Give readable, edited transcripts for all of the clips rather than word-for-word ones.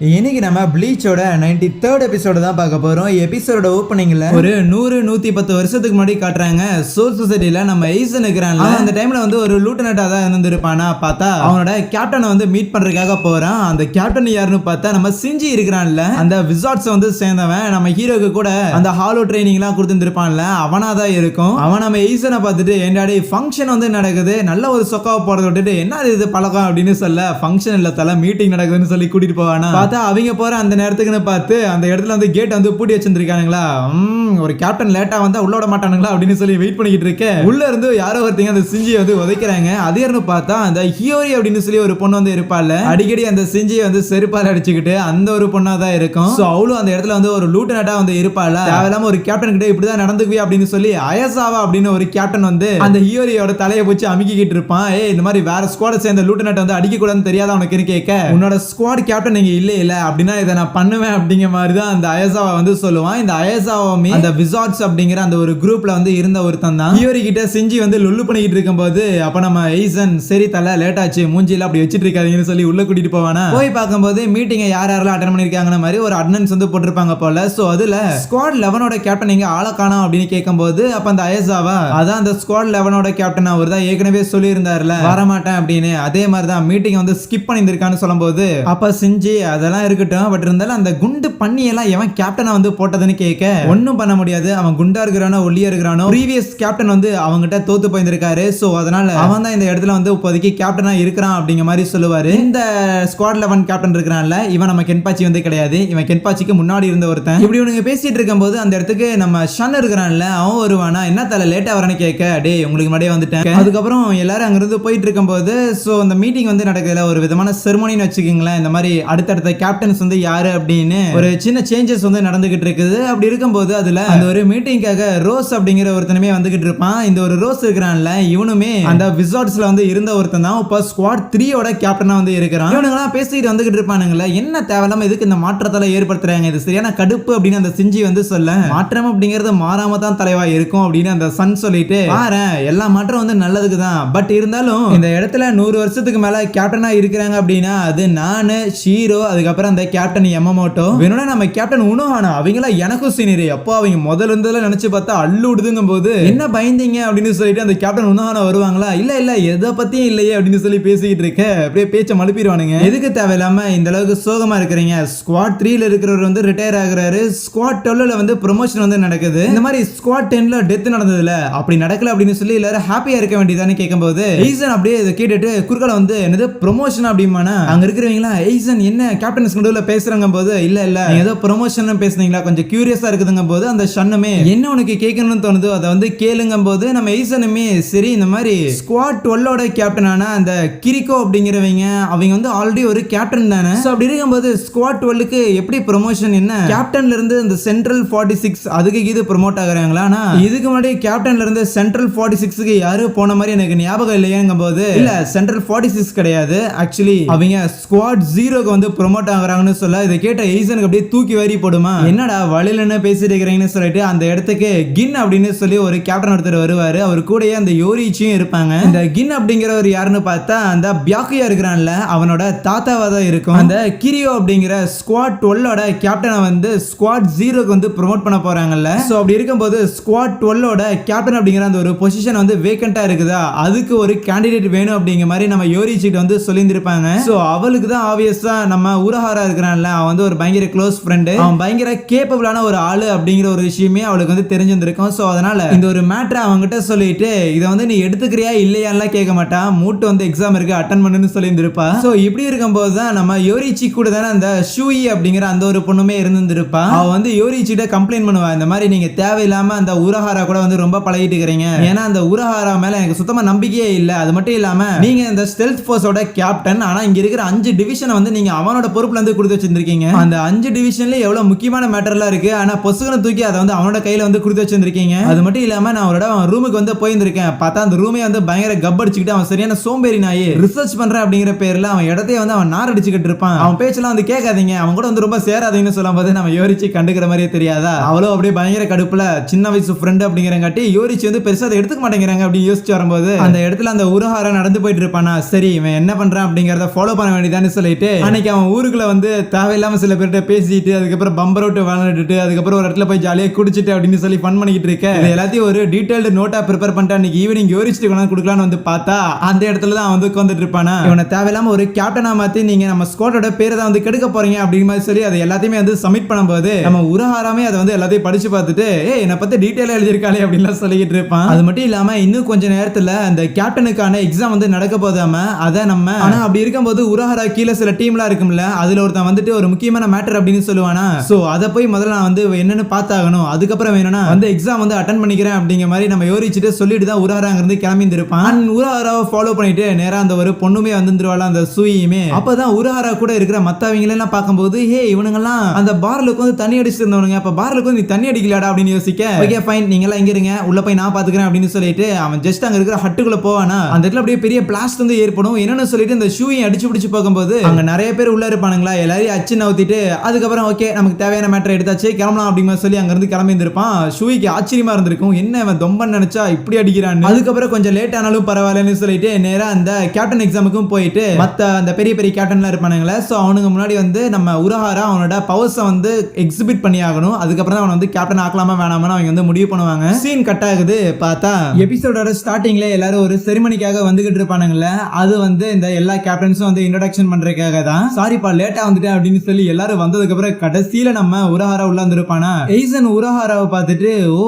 இன்னைக்கு நம்ம ப்ளீச்சோட 93rd எபிசோட தான் பார்க்க போறோம். எபிசோட ஓப்பனிங்ல ஒரு 100-110 வருஷத்துக்கு முன்னாடி காட்டுறாங்க. சோல் சொசைட்டில நம்ம ஈசன் இருக்கிறான்ல, அந்த டைம்ல வந்து ஒரு லூட்டனட்டா தான் இருந்திருப்பானா. பார்த்தா அவனோட கேப்டனை வந்து மீட் பண்றதுக்காக போறான். அந்த கேப்டன் யாருன்னு பார்த்தா நம்ம சிஞ்சி இருக்கிறான்ல, அந்த விசார்ட்ஸ் வந்து சேர்ந்தவன். நம்ம ஹீரோக்கு கூட அந்த ஹாலோ ட்ரைனிங் எல்லாம் கொடுத்துருப்பான்ல, அவனா தான் இருக்கும். அவன் நம்ம ஈசனை பார்த்துட்டு என்னடாடி ஃபங்க்ஷன் வந்து நடக்குது, நல்ல ஒரு சொக்காவை போறத விட்டுட்டு என்ன இது பழக்கம் அப்படின்னு சொல்ல, ஃபங்க்ஷன் இல்ல தல மீட்டிங் நடக்குதுன்னு சொல்லி கூட்டிட்டு போவானா. அவங்க போற அந்த நேரத்துக்குன்னு பார்த்து அந்த இடத்துல வந்து கேட் வந்து பூட்டி வச்சிருக்கானுங்களா. ஒரு கேப்டன் லேட்டா வந்தா உள்ள விட மாட்டானுங்களா அப்படின்னு சொல்லி வெயிட் பண்ணிக்கிட்டு இருக்கேன். உள்ள இருந்து யாரோ ஒருத்தங்க அந்த சிஞ்சியை வந்து உதைக்கிறாங்க. அது யாருன்னு பார்த்தா அந்த ஹியோரி அப்படின்னு சொல்லி ஒரு பொண்ணு வந்து இருப்பாள். அடிக்கடி அந்த சிஞ்சியை வந்து செருப்பால் அடிச்சுக்கிட்டு அந்த ஒரு பொண்ணா தான் இருக்கும். சோ அவளும் அந்த இடத்துல வந்து ஒரு லூட்டனட்டா வந்து இருப்பாள். தேவையில்லாம ஒரு கேப்டன் கிட்ட இப்படிதான் நடந்துக்குவே அப்படின்னு சொல்லி அயசாவா அப்படின்னு ஒரு கேப்டன் வந்து அந்த ஹியோரியோட தலையை வச்சு அமுக்கிக்கிட்டு இருப்பான். இந்த மாதிரி வேற ஸ்குவாட சேர்ந்த லூட்டனட் வந்து அடிக்க கூடாதுன்னு தெரியாத உனக்கு கேட்க, உன்னோட ஸ்குவாட் கேப்டன் நீங்க இல்ல அப்படின்னா இதை நான் பண்ணுவேன் அப்படிங்கிற மாதிரி தான் அந்த அயசாவா வந்து சொல்லுவான். இந்த அயசாவாமே அந்த விசார்ட்ஸ் அப்படிங்கிற அந்த ஒரு குரூப்ல வந்து இருந்த ஒருத்தன் தான். ஹியோரி கிட்ட செஞ்சி வந்து லொல்லு பண்ணிக்கிட்டு இருக்கும்போது அப்ப நம்ம ஈசன் சரி தல லேட் ஆச்சு, மூஞ்சில அப்படி வச்சிட்டு இருக்காதீங்கன்னு சொல்லி உள்ள கூட்டிட்டு போவானா. போய் பார்க்கும்போது மீட்டிங்கை யாரெல்லாம் அட்டெண்ட் பண்ணிருக்காங்கன்னு மாதிரி ஒரு அட்டெண்டன்ஸ் வந்து போட்டிருப்பாங்க போல. சோ அதுல ஸ்குவாட் 11ஓட கேப்டன் இங்க ஆள காணோம் அப்படின்னு கேட்கும்போது அப்ப அந்த அயசாவா அதான் அந்த ஸ்குவாட் 11ஓட கேப்டன் அவர் தான் ஏற்கனவே சொல்லி இருந்தாருல வரமாட்டேன் அப்படின்னு. அதே மாதிரி தான் மீட்டிங் வந்து ஸ்கிப் பண்ணியிருக்கான்னு சொல்லும்போது அப்ப செஞ்சு அதெல்லாம் இருக்கட்டும், பட் இருந்தாலும் அந்த குண்டு பண்ணி எல்லாம் எவன் கேப்டனா வந்து போட்டதுன்னு கேட்க, ஒன்னும் பண்ண முடியாது, அவன் குண்டா இருக்கிறானோ ஒல்லியா இருக்கிறானோ ப்ரீவியஸ் கேப்டன் வந்து அவங்ககிட்ட தோத்து போயிருக்காரு. சோ அதனால அவன் தான் இந்த இடத்துல வந்து இப்போதைக்கு கேப்டனா இருக்கிறான் அப்படிங்கிற மாதிரி சொல்லுவாரு. இந்த ஸ்குவாட் 11 கேப்டன் இருக்கிறான்ல, இவன் நம்ம கென்பாச்சி வந்து கிடையாது, இவன் கென்பாச்சிக்கு முன்னாடி இருந்த ஒருத்தன். இப்படி இவனுங்க பேசிட்டு இருக்கும்போது அந்த இடத்துக்கு நம்ம ஷன் இருக்கிறான்ல, அவன் வருவானா. என்ன தலை லேட்டா வரன்னு கேட்க, டே உங்களுக்கு முன்னாடியே வந்துட்டேன். அதுக்கப்புறம் எல்லாரும் அங்கிருந்து போயிட்டு இருக்கும்போது சோ அந்த மீட்டிங் வந்து நடக்கல, ஒரு விதமான செரமோனின்னு வச்சுக்கீங்களேன். இந்த மாதிரி அடுத்தடுத்த கேப்டன்ஸ் வந்து யாரு அப்படின்னு ஒரு சின்ன சேஞ்சஸ் வந்து நடந்துகிட்டு இருக்குது. அப்படி இருக்கும்போது அதுல அந்த ஒரு மீட்டிங்காக ரோஸ் அப்படிங்கிற ஒருத்தனுமே வந்துகிட்டு இருப்பான். இந்த ஒரு ரோஸ் இருக்கிறான்ல, இவனுமே அந்த விசார்ட்ஸ்ல வந்து இருந்த ஒருத்தன் தான். இப்ப ஸ்குவாட் 3ஓட கேப்டனா வந்து இருக்கிறான். இவனுங்கலாம் பேசிட்டு வந்துகிட்டு இருப்பானுங்களே, என்ன தேவையில்லாம இதுக்கு இந்த மாற்றத்தால ஏற்படுத்துறாங்க, இது சரியான கடுப்பு அப்படின்னு அந்த சிஞ்சி வந்து சொல்ல, மாற்றம் அப்படிங்கிறது மாறாம தான் தலைவா இருக்கும் அப்படின்னு அந்த சன் சொல்லிட்டு, பாரு எல்லா மாற்றம் வந்து நல்லதுக்கு தான், பட் இருந்தாலும் இந்த இடத்துல 100 வருஷத்துக்கு மேல கேப்டனா இருக்கிறாங்க அப்படின்னா அது நானு ஷீரோ, அதுக்கப்புறம் அந்த கேப்டன் யமமோட்டோ, வேணும்னா நம்ம கேப்டன் உனோஹானா, அவங்கள எனக்கும் சீனியர். அப்போ அவங்க முதல்ல இருந்ததுல நினைச்சு பார்த்தா அள்ளுடுதுங்கும் போது என்ன பயந்தீங்க அப்படின்னு சொல்லிட்டு அந்த கேப்டன் உனோஹானா வருவாங்களா. இல்ல எதை பத்தியும் இல்லையே அப்படின்னு சொல்லி பேசிக்கிட்டு இருக்க, அப்படியே பேச்ச மழுப்பிடுவானுங்க. எதுக்கு தேவையில்லாம இந்த அளவுக்கு சோகமா இருக்கிறீங்க, ஸ்குவாட் 3ல இருக்கிறவர் வந்து ரிட்டையர் ஆகுறாரு, ஸ்குவாட் 12ல வந்து ப்ரொமோஷன் வந்து நடக்குது, இந்த மாதிரி ஸ்குவாட் 10ல டெத் நடந்ததுல அப்படி நடக்கல அப்படின்னு சொல்லி எல்லாரும் ஹாப்பியா இருக்க வேண்டியதானே கேட்கும்போது ஈசன் அப்படியே இதை கேட்டுட்டு குறுக்கால வந்து என்னது ப்ரொமோஷன் அப்படிமானா அங்க இருக்கிறவங்களா ஈசன் என்ன கேப்டன்ஸ் நடுவுல பேசுறாங்க போது இல்ல ஏதோ ப்ரொமோஷன் பேசுனீங்களா கொஞ்சம் கியூரியஸா இருக்குதுங்க போது அந்த ஷன்னுமே என்ன உனக்கு கேட்கணும்னு தோணுதோ அதை வந்து கேளுங்க போது நம்ம ஈசனுமே சரி இந்த மாதிரி ஸ்குவாட் 12ஓட கேப்டனான அந்த கிரிக்கோ அப்படிங்கிறவங்க அவங்க வந்து ஆல்ரெடி ஒரு கேப்டன் தானே. சோ அப்படி இருக்கும்போது ஸ்குவாட் 12க்கு எப்படி ப்ரொமோஷன், என்ன கேப்டன்ல இருந்து இந்த சென்ட்ரல் 46 அதுக்கு இது ப்ரொமோட் ஆகுறாங்களா. ஆனா இதுக்கு முன்னாடி கேப்டன்ல இருந்து சென்ட்ரல் 46க்கு யாரு போன மாதிரி எனக்கு ஞாபகம் இல்லையேங்க போது இல்ல சென்ட்ரல் 46 கிடையாது, ஆக்சுவலி அவங்க ஸ்குவாட் 0க்கு வந்து ப்ரொமோட் ஆகுறாங்கன்னு சொல்ல இதை கேட்ட ஈசனுக்கு அப்படியே தூக்கி வாரி போடுமா. என்னடா வழியில என்ன பேசிட்டு இருக்கிறீங்கன்னு சொல்லிட்டு அந்த இடத்துக்கு கின் அப்படின்னு சொல்லி ஒரு கேப்டன் ஒருத்தர் வருவாரு. அவர் கூடயே அந்த யோரிச்சியும் இருப்பாங்க. இந்த கின் அப்படிங்கிறவர் யாருன்னு பார்த்தா அந்த பியாக்கியா இருக்கிறான்ல அவனோட தாத்தாவா தான் இருக்கும். அந்த கிரியோ அப்படிங்கிற ஸ்குவாட் 12ஓட கேப்டனை வந்து ஸ்குவாட் 0க்கு வந்து ப்ரொமோட் பண்ண போறாங்கல்ல. சோ அப்படி இருக்கும்போது ஸ்குவாட் 12ஓட கேப்டன் அப்படிங்கிற அந்த ஒரு பொசிஷன் வந்து வேக்கண்டா இருக்குதா, அதுக்கு ஒரு கேண்டிடேட் வேணும் அப்படிங்கிற மாதிரி நம்ம யோரிச்சிட்டு வந்து சொல்லியிருந்திருப்பாங்க. சோ அவளுக்கு தான் ஆப்வியஸா நம்ம உரஹாரா இருக்கிறான்ல, அவன் வந்து ஒரு பயங்கர க்ளோஸ் ஃப்ரெண்ட், அவன் பயங்கர கேப்பபிளான ஒரு ஆளு அப்படிங்கிற ஒரு விஷயமே அவளுக்கு வந்து தெரிஞ்சிருக்கும். சோ அதனால இந்த ஒரு மேட்டரை அவங்ககிட்ட சொல்லிட்டு இதை வந்து நீ எடுத்துக்கிறியா இல்லையான்லாம் கேட்க மாட்டான், மூட்டு வந்து எக்ஸாம் இருக்கு அட்டன் பண்ணுன்னு சொல்லியிருந்திருப்பா. சோ இப்படி இருக்கும்போது தான் நம்ம யோரிச்சி கூட தானே அந்த ஷூயி அப்படிங்கிற அந்த ஒரு பொண்ணுமே இருந்திருப்பா. அவ வந்து யோரிச்சிட்ட கம்ப்ளைண்ட் பண்ணுவா, இந்த மாதிரி நீங்க தேவையில்லாம அந்த உரஹாரா கூட வந்து ரொம்ப பழகிட்டு இருக்கிறீங்க, ஏன்னா அந்த உரஹாரா மேல எனக்கு சுத்தமா நம்பிக்கையே இல்ல, அது மட்டும் இல்லாம நீங்க இந்த ஸ்டெல்த் ஃபோர்ஸோட கேப்டன், ஆனா இங்க இருக்கிற 5 டிவிஷனை வந்து நீங்க அவனோட பொறுப்புல இருந்து கொடுத்து வச்சிருக்கீங்க, அந்த 5 டிவிஷன்ல எவ்வளவு முக்கியமான மேட்டர்லாம் இருக்கு, ஆனா பொசுகனை தூக்கி அதை வந்து அவனோட கையில வந்து கொடுத்து வச்சிருக்கீங்க. அது மட்டும் இல்லாம நான் அவரோட ரூமுக்கு வந்து போயிருந்திருக்கேன், பார்த்தா அந்த ரூமே வந்து பயங்கர கப் அடிச்சுக்கிட்டு அவன் சரியான சோம்பேறி நாயே ரிசர்ச் பண்றேன் அப்படிங்கிற பேர்ல அவன் இடத்தையே வந்து அவன் நார் அடிச்சுக்கிட்டு இருப்பான். அவன் பேச்செல்லாம் வந்து கேட்காதீங்க, அவன் கூட வந்து ரொம்ப சேராதீங்கன்னு சொல்லும் போது நம்ம யோரிச்சி கண்டுக்கிற மாதிரியே தெரியாதா, அவ்வளோ அப்படியே பயங்கர கடுப்புல சின்ன வயசு ஃப்ரெண்ட் அப்படிங்கிறங்காட்டி யோரிச்சி வந்து பெருசா அதை எடுத்துக்க மாட்டேங்கிறாங்க அப்படின்னு யோசிச்சு வரும்போது அந்த இடத்துல அந்த உரஹாரா நடந்து போயிட்டு இருப்பானா, சரி இவன் என்ன பண்றான் அப்படிங்கறத ஃபாலோ பண்ண வேண்டியதான்னு சொல்லிட்டு அன்னைக்கு அவன் ஊருக்குள்ள வந்து தேவையில்லாம சில பேர்கிட்ட பேசிட்டு அதுக்கப்புறம் பம்பர் அவுட் விளையாண்டுட்டு அதுக்கப்புறம் ஒரு இடத்துல போய் ஜாலியா குடிச்சிட்டு அப்படின்னு சொல்லி ஃபன் பண்ணிக்கிட்டு இருக்கேன். இது எல்லாத்தையும் ஒரு டீடைல்டு நோட்டா ப்ரிப்பேர் பண்ணிட்டு அன்னைக்கு ஈவினிங் யோசிச்சுட்டு கொண்டாந்து கொடுக்கலான்னு வந்து பார்த்தா அந்த இடத்துல தான் வந்து உட்காந்துட்டு இருப்பானா. இவனை தேவையில்லாம ஒரு கேப்டனா மாத்தி நீங்க நம்ம ஸ்குவாடோட பேரை தான் வந்து கெடுக்க போறீங்க அப்படிங்கிற மாதிரி சொல்லி அதை எல்லாத்தையுமே வந்து சப்மிட் பண்ணும்போது நம்ம உரஹாராமே அதை வந்து எல்லாத்தையும் படிச்சு பார்த்துட்டு என்னை பத்தி டீடைலா எழுதியிருக்காளே அப்படின்லாம் சொல்லிக்கிட்டு இருப்பான். அது மட்டும் இல்லாம இன்னும் கொஞ்ச நேரத்துல அந்த கேப்டனுக்கான எக்ஸாம் வந்து நடக்க போதாம அதை நம்ம ஆனா அப்படி இருக்கும்போது உரஹாரா கீழே சில டீம்லாம் இருக்கும்ல அதுல ஒருத்தன் வந்துட்டு ஒரு முக்கியமான மேட்டர் அப்படின்னு சொல்லுவானா. சோ அதை போய் முதல்ல நான் வந்து என்னன்னு பார்த்தாகணும், அதுக்கப்புறம் வேணும்னா வந்து எக்ஸாம் வந்து அட்டன் பண்ணிக்கிறேன் அப்படிங்கிற மாதிரி நம்ம யோசிச்சுட்டு சொல்லிட்டு தான் உரஹாராங்கிறது கிளம்பி இருப்பான். உரஹாராவை ஃபாலோ பண்ணிட்டு நேரா அந்த ஒரு பொண்ணுமே வந்துருவாள் அந்த சூயுமே. அப்பதான் உரஹாரா கூட இருக்கிற மத்தவங்க எல்லாம் பார்க்கும்போது ஹே இவனுங்கெல்லாம் அந்த பார்ல வந்து தண்ணி அடிச்சு இருந்தவனுங்க, அப்ப பார்ல வந்து நீ தண்ணி அடிக்கலாடா அப்படின்னு யோசிக்க ஓகே ஃபைன் நீங்க எல்லாம் இங்க இருங்க உள்ள போய் நான் பாத்துக்கிறேன் அப்படின்னு சொல்லிட்டு அவன் ஜஸ்ட் அங்க இருக்கிற ஹட்டுக்குள்ள போவானா. அந்த இடத்துல அப்படியே பெரிய பிளாஸ்ட் வந்து ஏற்படும். என்னன்னு சொல்லிட்டு இந்த ஷூயை அடிச்சு பிடிச்சு போகும்போது அங்க நிறைய பேர் உள்ள இருப்பானுங்களா, எல்லாரையும் அச்சு நவுத்திட்டு அதுக்கப்புறம் ஓகே நமக்கு தேவையான மேட்டர் எடுத்தாச்சு கிளம்பலாம் அப்படிங்கிற சொல்லி அங்க இருந்து கிளம்பி இருந்திருப்பான். ஷூய்க்கு ஆச்சரியமா இருந்திருக்கும், என்ன அவன் தொம்பன்னு நினைச்சா இப்படி அடிக்கிறான்னு. அதுக்கப்புறம் கொஞ்சம் லேட் ஆனாலும் பரவாயில்லன்னு சொல்லிட்டு நேரா அந்த கேப்டன் எக்ஸாமுக்கும் போயிட்டு மத்த அந்த பெரிய பெரிய கேப்டன்லாம் இருப்பானுங்களே சோ அவனுக்கு முன்னாடி வந்து நம்ம உரஹாரா அவனோட பவர்ஸை வந்து எக்ஸிபிட் பண்ணி ஆகணும். அதுக்கப்புறம் அவன் வந்து கேப்டன் ஆக்கலாமா வேணாமான்னு அவங்க வந்து முடிவு பண்ணுவாங்க. சீன் கட் ஆகுது. பார்த்தா எபிசோடோட ஸ்டார்டிங்ல எல்லாரும் ஒரு செரிமனிக்காக வந்துகிட்டு இருப்பானுங்களே அது வந்து இந்த எல்லா கேப்டன்ஸும் வந்து இன்ட்ரோடக்ஷன் பண்றதுக்காக தான். சாரிப்பா லேட்டா வந்துட்டேன் அப்படின்னு சொல்லி எல்லாரும் வந்ததுக்கு அப்புறம் கடைசியில நம்ம உரஹாரா உள்ள வந்திருப்பானா. எய்சன் உரஹாராவை பார்த்துட்டு ஓ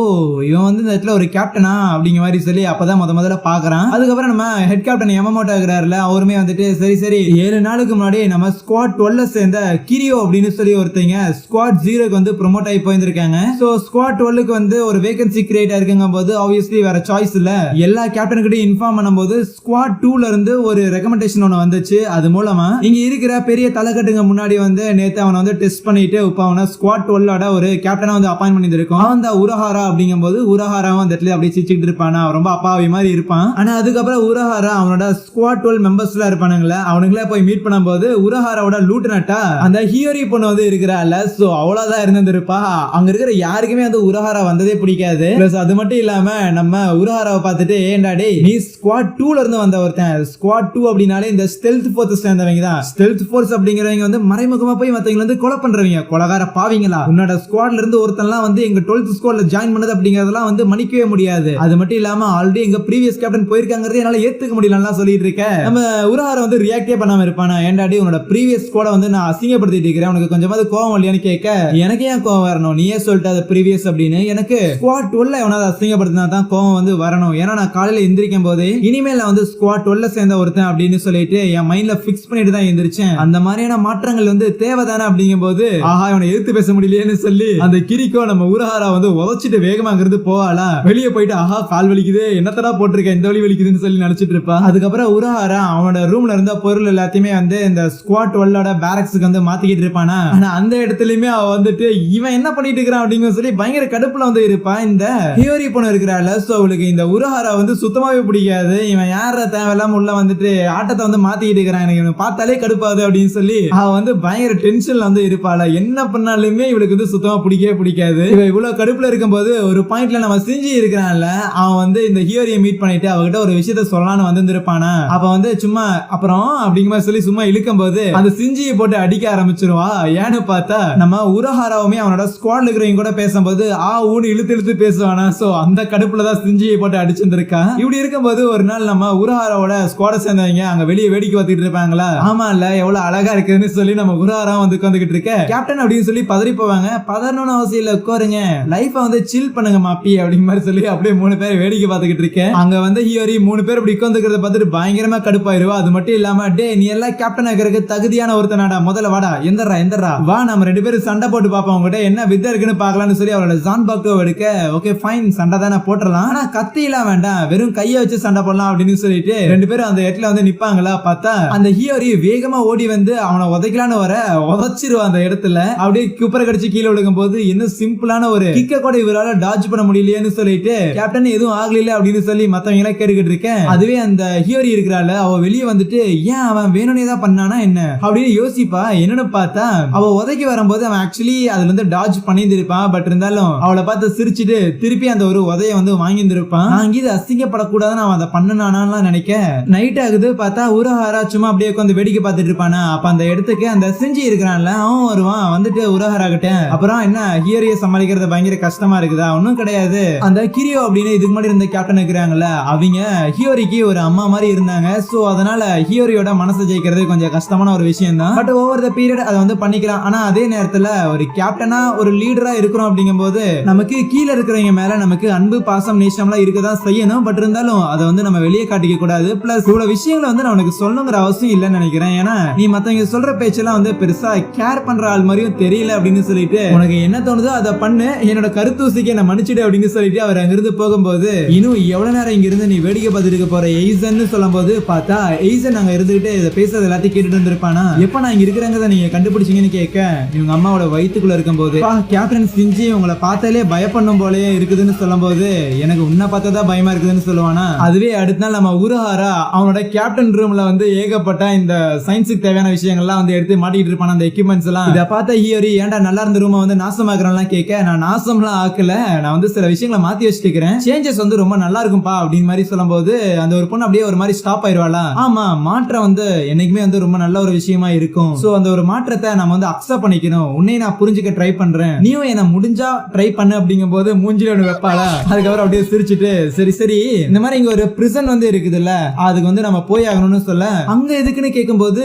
இவன் வந்து இந்த இடத்துல ஒரு கேப்டனா அப்படிங்கிற மாதிரி சொல்லி அப்பதான் முதல்ல பாக்குறான். அதுக்கப்புறம் நம்ம ஹெட் கேப்டன் யமமோட்டோ இருக்கிறாருல அவருமே வந்துட்டு சரி சரி 7 நாளுக்கு முன்னாடி நம்ம ஸ்குவாட் 12 சேர்ந்த கிரியோ அப்படின்னு சொல்லி ஒருத்தங்க ஸ்குவாட் 0க்கு வந்து ப்ரோமோட் ஆகி போயிருக்காங்க. சோ ஸ்குவாட் 12க்கு வந்து ஒரு வேகன்சி கிரியேட் ஆயிருக்குங்க போது ஆப்வியஸ்லி வேற சாய்ஸ் இல்ல, எல்லா கேப்டன் கிட்ட இன்ஃபார்ம் பண்ணும்போது ஸ்குவாட் 2ல இருந்து ஒரு ரெக்கமெண்டேஷன் ஒன்னு வந்துச்சு. அது மூலமா இங்க இருக்கிற பெரிய தலைக்கட்டுங்க முன்னாடி வந்து நேத்து அவனை வந்து டெஸ்ட் பண்ணிட்டு இப்ப அவனை ஸ்குவாட் 12ஓட ஒரு கேப்டனா வந்து அப்பாயின்ட் பண்ணிருக்கோம். அவன் தான் உரஹாரா அப்படிங்கும்போது உரஹாராவும் அந்த இடத்துல அப்படியே சிரிச்சுட்டு இருப்பானா, ரொம்ப அப்பாவி மாதிரி இருப்பான். ஆனா அதுக்கப்புறம் உரஹாரா அவனோட ஸ்குவாட் 12 மெம்பர்ஸ்ல இருப்பானுங்களே அவனுங்களே போய் மீட் பண்ணும்போது உரஹாராவோட லூட்னட்டா அந்த ஹியோரி பொண்ணு வந்து இருக்கிறாள். சோ அவ்வளவுதான் இருந்திருப்பா. அங்க இருக்கிற யாருக்குமே வந்து உரஹாரா வந்ததே பிடிக்காது. பிளஸ் அது மட்டும் இல்லாம நம்ம உரஹாராவை பார்த்துட்டு ஏண்டாடி நீ ஸ்குவாட் 2ல இருந்து வந்த ஒருத்தன், ஸ்குவாட் 2 அப்படினாலே இந்த ஸ்டெல்த் ஃபோர்ஸ் சேர்ந்தவங்க தான். ஸ்டெல்த் ஃபோர்ஸ் அப்படிங்கிறவங்க வந்து மறைமுகமா போய் மத்தவங்க வந்து கொலை பண்றவங்க, கொலகார பாவீங்களா. உன்னோட ஸ்குவாட்ல இருந்து ஒருத்தன்லாம் வந்து எங்க 12th ஸ்குவாட்ல ஜாயின் பண்ணது அப்படிங்கறதெல்லாம் வந்து மன்னிக்கவே முடியாது. அது மட்டும் இல்லாம ஆல்ரெடி எங்க ப்ரீவியஸ் கேப்டன் போயிருக்காங்கறதே என்னால ஏத்துக்க முடியலன்னு சொல்லிட்டு இருக்க. நம்ம உரஹாரா வந்து ரியாக்டே பண்ணாம இருப்பானா. ஏண்டாடி உன்னோட ப்ரீவியஸ் ஸ்குவாட வந்து நான் அசிங்கப்படுத்திட்டு இருக்கிறேன், உனக்கு கொஞ்சமாவது கோவம் இல்லையான்னு கேட்க எனக்கு ஏன் கோவம் வரணும், நீயே சொல்லிட்டு அது ப்ரீவியஸ் அப்படின்னு. எனக்கு ஸ்குவாட் 12 எவனாவது அசிங்கப்படுத்தினா தான் கோவம் வந்து வரணும். ஏன்னா நான் காலையில எந்திரிக்கும் போதே இனிமேல் வந்து ஸ்குவாட் 12 சேர்ந்த ஒருத்தன் அப்படின்னு சொல்லிட்டு என் மைண்ட்ல பிக்ஸ் பண்ணிட்டு தான் எந்திரிச்சேன். அந்த மாதிரியான மாற்றங்கள் வந்து தேவைதானே அப்படிங்கும் போது ஆஹா இவனை எதிர்த்து பேச முடியலையேன்னு சொல்லி அந்த கிரிக்கோ நம்ம உரஹாரா வந்து உதச்சிட்டு வேகமாங்கிறது போவாளா. வெளியே போயிட்டு ஆஹா கால் வலிக்குது என்னத்தடா போட்டிருக்கேன் இந்த வலி வலிக்குதுன்னு சொல்லி நினைச்சிட்டு இருப்பான். அதுக்கப்புறம் உரஹாரா அவனோட ரூம்ல இருந்த பொருள் எல்லாத்தையுமே வந்து இந்த ஸ்குவாட் 12ஓட பேரக்ஸ்க்கு வந்து மாத்திக்கிட்டு இருப்பானா. ஆனா அந்த இடத்துலயுமே அவ வந்துட்டு இவன் என்ன பண்ணிட்டு இருக்கிறான் அப்படிங்கிற சொல்லி பயங்கர கடுப்புல வந்து இருப்பான். இந்த ஹியோரி பொண்ணு இருக்கிறாள். சோ அவளுக்கு இந்த உரஹாரா வந்து சுத்தமாவே பிடிக்காது. இவன் யார தேவையில்லாம உள்ள வந்துட்டு ஆட்டத்தை வந்து மாத்திக்கிட்டு இருக்கிறான், எனக்கு பார்த்தாலே கடுப்பாது அப்படின்னு சொல்லி அவ வந்து பயங்கர டென்ஷன்ல வந்து இருப்பாள். என்ன பண்ணாலுமே இவளுக்கு வந்து சுத்தமா பிடிக்கவே பிடிக்காது. இவ இவ்வளவு கடுப்புல இருக்கும்போது ஒரு பாயிண்ட்ல நம்ம செஞ்சு இருக்கிறான்ல அவன் வந்து இந்த ஹியோரியை மீட் பண்ணிட்டு அவகிட்ட ஒரு விஷயத்த சொல்லலாம்னு வந்து இருப்பானா. அப்ப வந்து சும்மா அப்புறம் அப்படிங்கிற சொல்லி சும்மா இழுக்கும் போது அந்த சிஞ்சியை போட்டு அடிக்க ஆரம்பிச்சிருவா. ஏன்னு பார்த்தா நம்ம உரஹாராவுமே அவனோட ஸ்குவாட்ல இருக்கிறவங்க கூட பேசும்போது ஊன்னு இழுத்து இழுத்து பேசுவானா. சோ அந்த கடுப்புல தான் சிஞ்சியை போட்டு அடிச்சிருந்திருக்கான். இப்படி இருக்கும்போது ஒரு நாள் நம்ம உரஹாராவோட ஸ்குவாட சேர்ந்தவங்க அங்க வெளியே வேடிக்கை பார்த்துட்டு இருப்பாங்களா. ஆமா இல்ல எவ்வளவு அழகா இருக்குன்னு சொல்லி நம்ம உரஹாரா வந்து உட்காந்துக்கிட்டு இருக்க கேப்டன் அப்படின்னு சொல்லி பதறி போவாங்க. பதறணும்னு அவசியம் இல்ல, உட்காருங்க லைஃப வந்து சில் பண்ணுங்க மாப்பி அப்படிங்கிற மாதிரி சொல்லி அப்படியே 3 பேர் வேடிக்கை பார்த்துக்கிட்டு இருக்கேன். அங்க வந்து ஹியோரி 3 பேர் இப்படி உட்காந்துக்கிறத பார்த்துட்டு பயங்கரமா கடுப்பாயிருவா. அது மட்டும் இல்லாம டே நீ எல்லாம் கேப்டன் ஆகிறதுக்கு தகுதியான ஒருத்தனாடா, முதல்ல வாடா எந்தரா வா நம்ம 2 பேரும் சண்டை போட்டு பாப்போம், உங்ககிட்ட என்ன வித்த இருக்குன்னு பாக்கலாம்னு சொல்லி அவளோட ஜான் பாக்டோ எடுக்க ஓகே ஃபைன் சண்டை தானே போட்டுடலாம், ஆனா கத்தியெல்லாம் வேண்டாம் வெறும் கையை வச்சு சண்டை போடலாம் அப்படின்னு சொல்லிட்டு 2 பேரும் அந்த இடத்துல வந்து நிப்பாங்களா. பார்த்தா அந்த ஹியோரி வேகமா ஓடி வந்து அவனை உதைக்கலான்னு வர உதச்சிருவா அந்த இடத்துல. அப்படியே குப்பரை கடிச்சு கீழே விழுகும் போது இன்னும் சிம்பிளான ஒரு கிக்க கூட இவரால டாஜ் பண்ண முடியலையேன்னு சொல்லிட்டு கேப்டன் எதுவும் ஆகல அப்படின்னு சொல்லி மத்தவங்க எல்லாம் கேட்டுக்கிட்டு இருக்கேன். அதுவே அந்த ஹியோரி இருக்கிறாள் அவ வெளியே வந்துட்டு ஏன் அவன் வேணும்னே தான் பண்ணானா என்ன அப்படின்னு யோசிப்பா. என்னன்னு பார்த்தா அவ உதைக்கி வரும்போது அவன் ஆக்சுவலி அதுல இருந்து டாஜ் பண்ணியிருப்பான். பட் இருந்தாலும் அவளை பார்த்து சிரிச்சுட்டு திருப்பி அந்த ஒரு உதைய வந்து வாங்கியிருப்பான். நான் இது அசிங்கப்படக்கூடாதுன்னு அவன் அதை பண்ணனானான்னு நினைக்க நைட் ஆகுது. பார்த்தா உரஹாரா சும்மா அப்படியே உட்காந்து வேடிக்கை பார்த்துட்டு இருப்பானா. அப்ப அந்த இடத்துக்கு அந்த செஞ்சி இருக்கிறான்ல அவன் வருவான். வந்துட்டு உரஹராகட்டேன் அப்புறம் என்ன ஹியோரிய சமாளிக்கிறது பயங்கர கஷ்டமா இருக்குதா? ஒன்னும் கிடையாது. அந்த கிரியோ அப்படின்னு இதுக்கு முன்னாடி இருந்த கேப்டன் இருக்கிறாங்கல்ல அவங்க ஹியோரிக்கு ஒரு அம்மா மாதிரி இருந்தாங்க. சோ அதனால ஹியோரியோட மனசை ஜெயிக்கிறது கொஞ்சம் கஷ்டமான ஒரு விஷயம் தான். பட் ஓவர் த பீரியட் அதை வந்து பண்ணிக்கலாம். ஆனா அதே நேரத்துல ஒரு கேப்டனா ஒரு லீடரா இருக்கிறோம் அப்படிங்கும்போது நமக்கு கீழே இருக்கிறவங்க மேல நமக்கு அன்பு பாசம் நேசம்லாம் இருக்கதான் செய்யணும். பட் இருந்தாலும் அதை வந்து நம்ம வெளியே காட்டிக்க கூடாது. பிளஸ் இவ்வளவு விஷயங்களை வந்து நான் உனக்கு சொல்லணுங்கிற அவசியம் இல்லைன்னு நினைக்கிறேன். ஏன்னா நீ மத்தவங்க சொல்ற பேச்செல்லாம் வந்து பெருசா கேர் பண்ற ஆள் மாதிரியும் தெரியல அப்படின்னு சொல்லிட்டு உனக்கு என்ன தோணுதோ அதை பண்ணு, என்னோட கருத்தூசிக்கு என்ன மன்னிச்சிடு அப்படின்னு சொல்லிட்டு அவர் அங்கிருந்து போகும்போது இன்னும் எவ்வளவு நேரம் இங்க இருந்து நீ வேடிக்கை பார்த்துட்டு போற எய்சன் சொல்லும் போது பார்த்தா எய்சன் அங்க இருந்துகிட்டு இதை பேசுறது எல்லாத்தையும் கேட்டுட்டு இருந்திருப்பானா? எப்ப நான் இங்க இருக்கிறாங்க நீங்க கண்டுபிடிச்சீங்கன்னு கேட்க இவங்க அம்மாவோட வயிற்றுக்குள்ள இருக்கும் போது கேப்டன் சிஞ்சி உங்களை பார்த்தாலே பயப்படணும் போலயே இருக்குதுன்னு சொல்லும் போது எனக்கு உன்னை பார்த்ததான் பயமா இருக்குதுன்னு சொல்லுவானா? அதுவே அடுத்த நாள் நம்ம உருஹாரா அவனோட கேப்டன் ரூம்ல வந்து ஏகப்பட்ட இந்த சயின்ஸுக்கு தேவையான விஷயங்கள்லாம் வந்து எடுத்து மாட்டிட்டு இருப்பான அந்த எக்யூப்மெண்ட்ஸ் எல்லாம். இதை பார்த்த ஹியோரி ஏன்டா நல்லா இருந்த ரூமை வந்து நாசமாக்குறான்லாம் கேட்க நான் நாசம்லாம் ஆக்கல, நான் வந்து சில விஷயங்களை மாத்தி வச்சுக்கிறேன், சேஞ்சஸ் வந்து ரொம்ப நல்லா இருக்கும்பா அப்படின்னு மாதிரி சொல்லும் போது அந்த ஒரு பொண்ணு அப்படியே ஒரு மாதிரி ஸ்டாப் ஆயிடுவாளா? ஆமா, மாற்றம் வந்து என்னைக்குமே வந்து ரொம்ப நல்ல ஒரு விஷயமா இருக்கும். சோ அந்த ஒரு மாற்றத்தை நம்ம வந்து அக்செப்ட் பண்ணிக்கணும். உன்னை நான் புரிஞ்சுக்க ட்ரை பண்றேன், நீயும் என்ன முடிஞ்சா ட்ரை பண்ணு அப்படிங்கும் போது மூஞ்சில ஒன்று வைப்பாளா? அதுக்கப்புறம் அப்படியே சிரிச்சுட்டு சரி சரி இந்த மாதிரி இங்க ஒரு பிரிசன் வந்து இருக்குதுல்ல அதுக்கு வந்து நம்ம போய் ஆகணும்னு சொல்ல அங்க எதுக்குன்னு கேட்கும்போது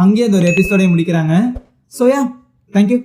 அங்கேயே அந்த ஒரு எபிசோடை முடிக்கிறாங்க. So yeah, thank you.